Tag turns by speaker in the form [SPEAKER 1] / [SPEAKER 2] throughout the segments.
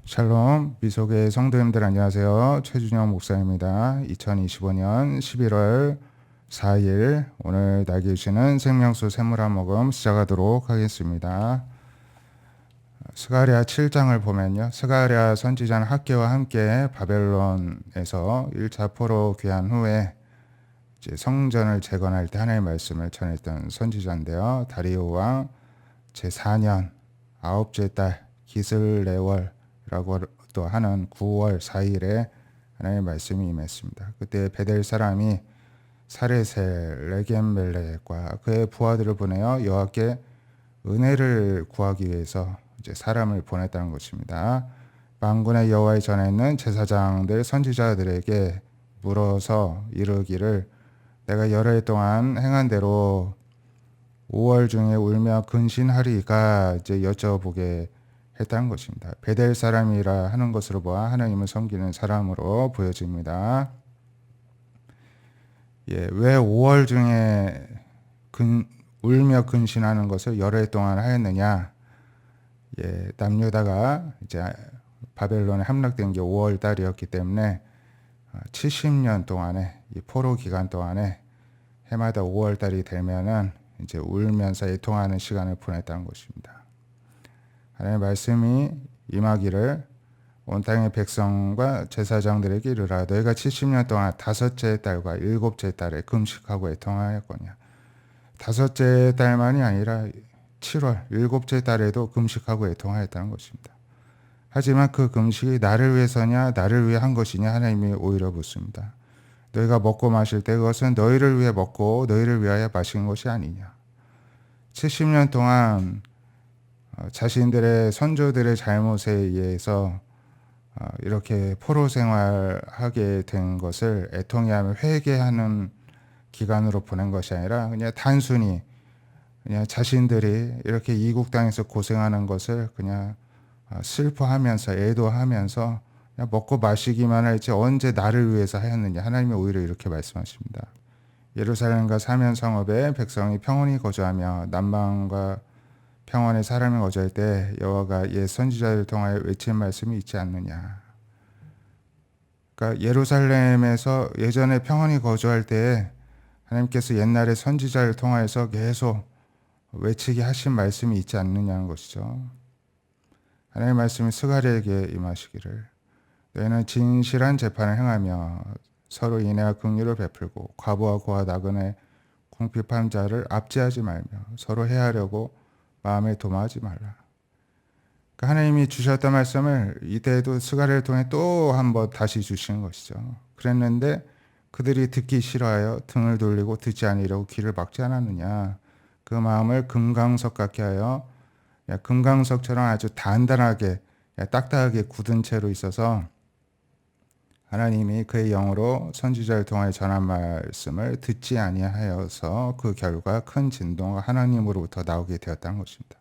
[SPEAKER 1] 샬롬, 미소교회 성도님들 안녕하세요. 최준영 목사입니다. 2025년 11월 4일 오늘 날개 주시는 생명수 샘물 한 모금 시작하도록 하겠습니다. 스가랴 7장을 보면요. 스가랴 선지자는 학개와 함께 바벨론에서 1차 포로 귀환 후에 이제 성전을 재건할 때 하나님의 말씀을 전했던 선지자인데요. 다리오 왕 제4년 아홉째 달 기슬레월 라고 또 하는 9월 4일에 하나님의 말씀이 임했습니다. 그때 베델 사람이 사레셀, 레겜멜렉과 그의 부하들을 보내어 여호와께 은혜를 구하기 위해서 이제 사람을 보냈다는 것입니다. 만군의 여호와의 전에 있는 제사장들 선지자들에게 물어서 이르기를 내가 여러 해 동안 행한 대로 5월 중에 울며 근신하리가 이제 여쭤보게 했다는 것입니다. 베델 사람이라 하는 것으로 보아 하나님을 섬기는 사람으로 보여집니다. 왜 5월 중에 울며 근신하는 것을 여러 해 동안 하였느냐? 남유다가 이제 바벨론에 함락된 게 5월 달이었기 때문에 70년 동안에 이 포로 기간 동안에 해마다 5월 달이 되면은 이제 울면서 애통하는 시간을 보냈다는 것입니다. 하나님의 말씀이 임하기를 온 땅의 백성과 제사장들에게 이르라 너희가 70년 동안 다섯째 달과 일곱째 달에 금식하고 애통하였거냐. 다섯째 달만이 아니라 7월 일곱째 달에도 금식하고 애통하였다는 것입니다. 하지만 그 금식이 나를 위해서냐 나를 위해 한 것이냐 하나님이 오히려 묻습니다. 너희가 먹고 마실 때 그것은 너희를 위해 먹고 너희를 위하여 마신 것이 아니냐. 70년 동안 자신들의 선조들의 잘못에 의해서 이렇게 포로 생활하게 된 것을 애통해하며 회개하는 기간으로 보낸 것이 아니라 그냥 단순히 그냥 자신들이 이렇게 이국 땅에서 고생하는 것을 그냥 슬퍼하면서 애도하면서 그냥 먹고 마시기만 할지 언제 나를 위해서 하였느냐. 하나님이 오히려 이렇게 말씀하십니다. 예루살렘과 사면 성읍에 백성이 평온히 거주하며 남방과 평원에 사람이 거주할 때 여호와가 옛 선지자를 통하여 외친 말씀이 있지 않느냐. 그러니까 예루살렘에서 예전에 평온히 거주할 때 하나님께서 옛날에 선지자를 통하여서 계속 외치게 하신 말씀이 있지 않느냐는 것이죠. 하나님의 말씀이 스가랴에게 임하시기를 너희는 진실한 재판을 행하며 서로 인애와 긍휼을 베풀고 과부와 고아 나그네 궁핍한 자를 압제하지 말며 서로 해하려고 마음에 도마하지 말라. 그러니까 하나님이 주셨던 말씀을 이때에도 스가랴를 통해 또 한 번 다시 주시는 것이죠. 그랬는데 그들이 듣기 싫어하여 등을 돌리고 듣지 아니려고 귀를 막지 않았느냐. 그 마음을 금강석 같게 하여 금강석처럼 아주 단단하게 딱딱하게 굳은 채로 있어서 하나님이 그의 영으로 선지자를 통하여 전한 말씀을 듣지 아니하여서 그 결과 큰 진동과 하나님으로부터 나오게 되었다는 것입니다.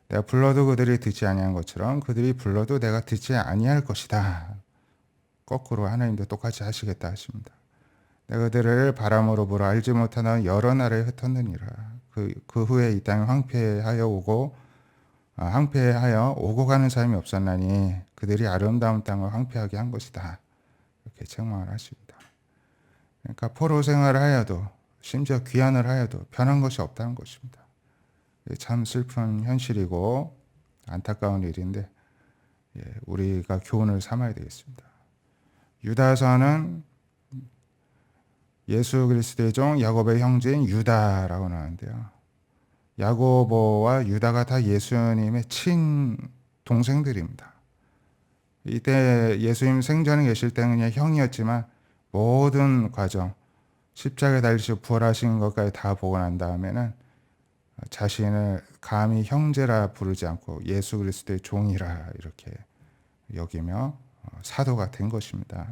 [SPEAKER 1] 내가 불러도 그들이 듣지 아니한 것처럼 그들이 불러도 내가 듣지 아니할 것이다. 거꾸로 하나님도 똑같이 하시겠다 하십니다. 내가 그들을 바람으로 불어 알지 못하는 여러 나라에 흩었느니라. 그 후에 이 땅이 황폐하여 오고 가는 사람이 없었나니 그들이 아름다운 땅을 황폐하게 한 것이다. 이렇게 책망을 하십니다. 그러니까 포로 생활을 하여도 심지어 귀환을 하여도 변한 것이 없다는 것입니다. 참 슬픈 현실이고 안타까운 일인데 우리가 교훈을 삼아야 되겠습니다. 유다서는 예수 그리스도의 종 야곱의 형제인 유다라고 나오는데요. 야고보와 유다가 다 예수님의 친동생들입니다. 이때 예수님 생전에 계실 때는 그냥 형이었지만 모든 과정, 십자가에 달리시고 부활하신 것까지 다 보고 난 다음에는 자신을 감히 형제라 부르지 않고 예수 그리스도의 종이라 이렇게 여기며 사도가 된 것입니다.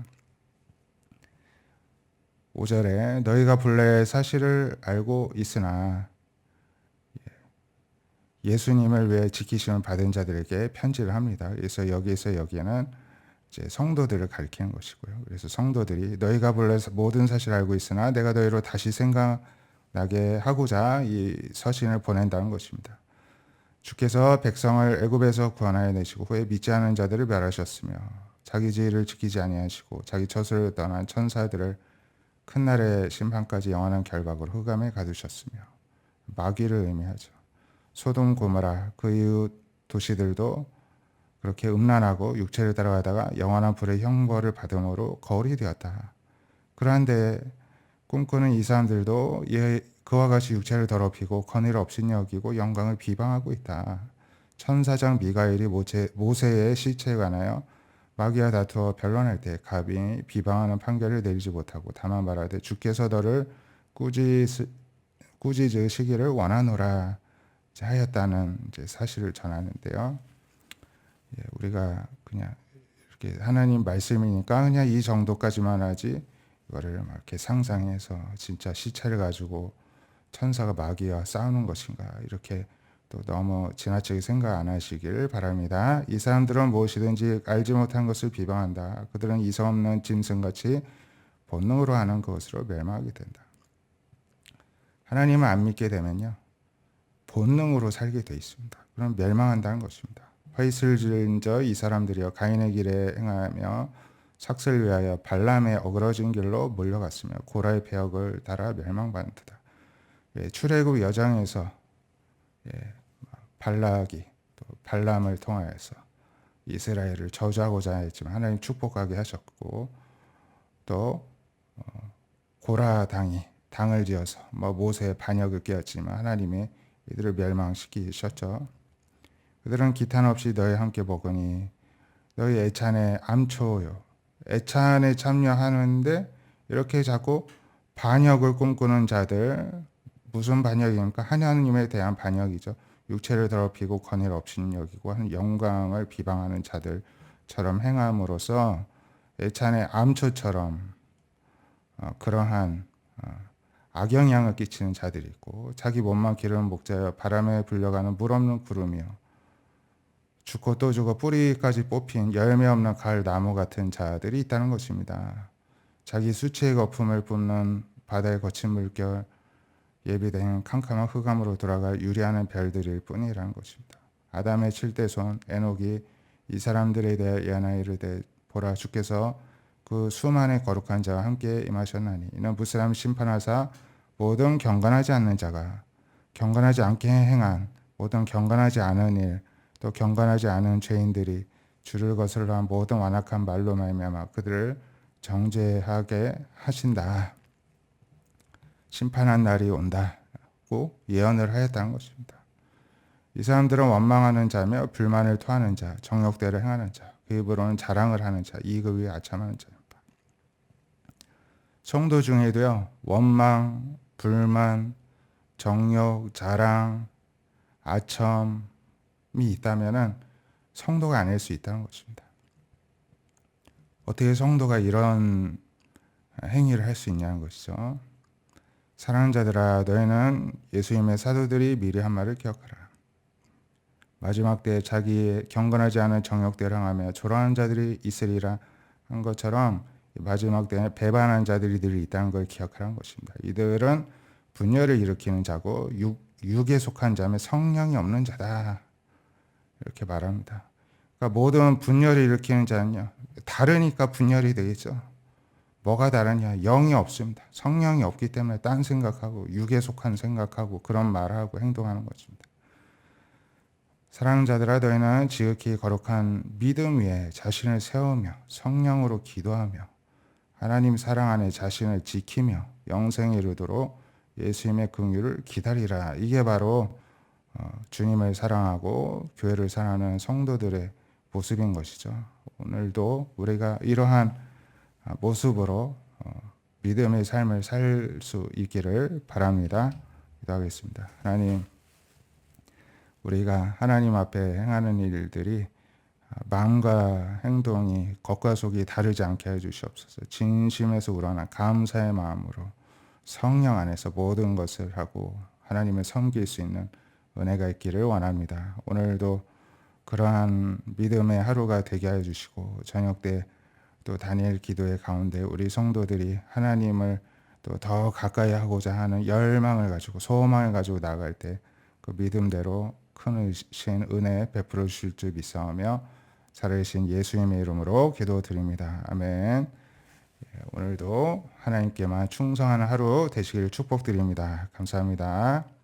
[SPEAKER 1] 5절에 너희가 본래 사실을 알고 있으나 예수님을 위해 지키심을 받은 자들에게 편지를 합니다. 그래서 여기에는 이제 성도들을 가리키는 것이고요. 그래서 성도들이 너희가 본래 모든 사실을 알고 있으나 내가 너희로 다시 생각나게 하고자 이 서신을 보낸다는 것입니다. 주께서 백성을 애굽에서 구원하여 내시고 후에 믿지 않은 자들을 멸하셨으며 자기 지혜를 지키지 아니하시고 자기 젖을 떠난 천사들을 큰 날의 심판까지 영원한 결박으로 흑암에 가두셨으며 마귀를 의미하죠. 소돔 고모라 그 이웃 도시들도 그렇게 음란하고 육체를 따라가다가 영원한 불의 형벌을 받음으로 거울이 되었다. 그러한데 꿈꾸는 이 사람들도 그와 같이 육체를 더럽히고 권위를 없인 여기고 영광을 비방하고 있다. 천사장 미가엘이 모세의 시체에 관하여 마귀와 다투어 변론할 때 갑이 비방하는 판결을 내리지 못하고 다만 말하되 주께서 너를 꾸짖으시기를 원하노라 하였다는 이제 사실을 전하는데요. 우리가 그냥 이렇게 하나님 말씀이니까 그냥 이 정도까지만 하지 이거를 막 이렇게 상상해서 진짜 시체를 가지고 천사가 마귀와 싸우는 것인가 이렇게 또 너무 지나치게 생각 안 하시길 바랍니다. 이 사람들은 무엇이든지 알지 못한 것을 비방한다. 그들은 이성 없는 짐승같이 본능으로 하는 것으로 멸망하게 된다. 하나님을 안 믿게 되면요. 본능으로 살게 돼 있습니다. 그럼 멸망한다는 것입니다. 화이슬 지은 자 이 사람들이여 가인의 길에 행하며 삭슬 위하여 발람의 어그러진 길로 몰려갔으며 고라의 배역을 따라 멸망받는다. 출애굽 여장에서 발락이 또 발람을 통하여서 이스라엘을 저주하고자 했지만 하나님 축복하게 하셨고 또 고라 당을 지어서 모세의 반역을 깨었지만 하나님이 이들을 멸망시키셨죠. 그들은 기탄 없이 너희 함께 먹으니 너희 애찬에 암초요. 애찬에 참여하는데 이렇게 자꾸 반역을 꿈꾸는 자들 무슨 반역입니까? 하나님에 대한 반역이죠. 육체를 더럽히고 권위를 없인 여기고 하는 영광을 비방하는 자들처럼 행함으로써 애찬의 암초처럼 그러한 악영향을 끼치는 자들이 있고 자기 몸만 기르는 목자여 바람에 불려가는 물 없는 구름이요 죽고 또 죽어 뿌리까지 뽑힌 열매 없는 가을 나무 같은 자들이 있다는 것입니다. 자기 수치의 거품을 뿜는 바다의 거친 물결 예비된 캄캄한 흑암으로 돌아갈 유리하는 별들일 뿐이라는 것입니다. 아담의 7대 손 에녹이 이 사람들에 대해 예언하여 이르되 보라 주께서 그 수많은 거룩한 자와 함께 임하셨나니 이는 무사람 심판하사 모든 경건하지 않는 자가 경건하지 않게 행한 모든 경건하지 않은 일 또 경건하지 않은 죄인들이 주를 거슬러 한 모든 완악한 말로 말미암아 그들을 정죄하게 하신다. 심판한 날이 온다고 예언을 하였다는 것입니다. 이 사람들은 원망하는 자며 불만을 토하는 자, 정욕대로 행하는 자, 그 입으로는 자랑을 하는 자, 이익을 위해 아첨하는 자입니다. 성도 중에도요, 원망, 불만, 정욕, 자랑, 아첨이 있다면은 성도가 아닐 수 있다는 것입니다. 어떻게 성도가 이런 행위를 할 수 있냐는 것이죠. 사랑하는 자들아 너희는 예수님의 사도들이 미리 한 말을 기억하라. 마지막 때에 자기의 경건하지 않은 정욕대로 행하며 조롱하는 자들이 있으리라 한 것처럼 마지막 때에 배반하는 자들이 늘 있다는 걸 기억하라는 것입니다. 이들은 분열을 일으키는 자고 육에 속한 자며 성령이 없는 자다. 이렇게 말합니다. 그러니까 모든 분열을 일으키는 자는요. 다르니까 분열이 되겠죠. 뭐가 다르냐? 영이 없습니다. 성령이 없기 때문에 딴 생각하고 육에 속한 생각하고 그런 말하고 행동하는 것입니다. 사랑하는 자들아 너희는 지극히 거룩한 믿음 위에 자신을 세우며 성령으로 기도하며 하나님 사랑 안에 자신을 지키며 영생에 이르도록 예수님의 긍휼을 기다리라. 이게 바로 주님을 사랑하고 교회를 사랑하는 성도들의 모습인 것이죠. 오늘도 우리가 이러한 모습으로 믿음의 삶을 살 수 있기를 바랍니다. 기도하겠습니다. 하나님, 우리가 하나님 앞에 행하는 일들이 마음과 행동이 겉과 속이 다르지 않게 해주시옵소서. 진심에서 우러난 감사의 마음으로 성령 안에서 모든 것을 하고 하나님을 섬길 수 있는 은혜가 있기를 원합니다. 오늘도 그러한 믿음의 하루가 되게 하여 주시고 저녁 때 또 다니엘 기도의 가운데 우리 성도들이 하나님을 또 더 가까이 하고자 하는 열망을 가지고 소망을 가지고 나아갈 때 그 믿음대로 크신 은혜 베풀어 주실 줄 믿사오며 살아계신 예수님의 이름으로 기도드립니다. 아멘. 오늘도 하나님께만 충성하는 하루 되시기를 축복드립니다. 감사합니다.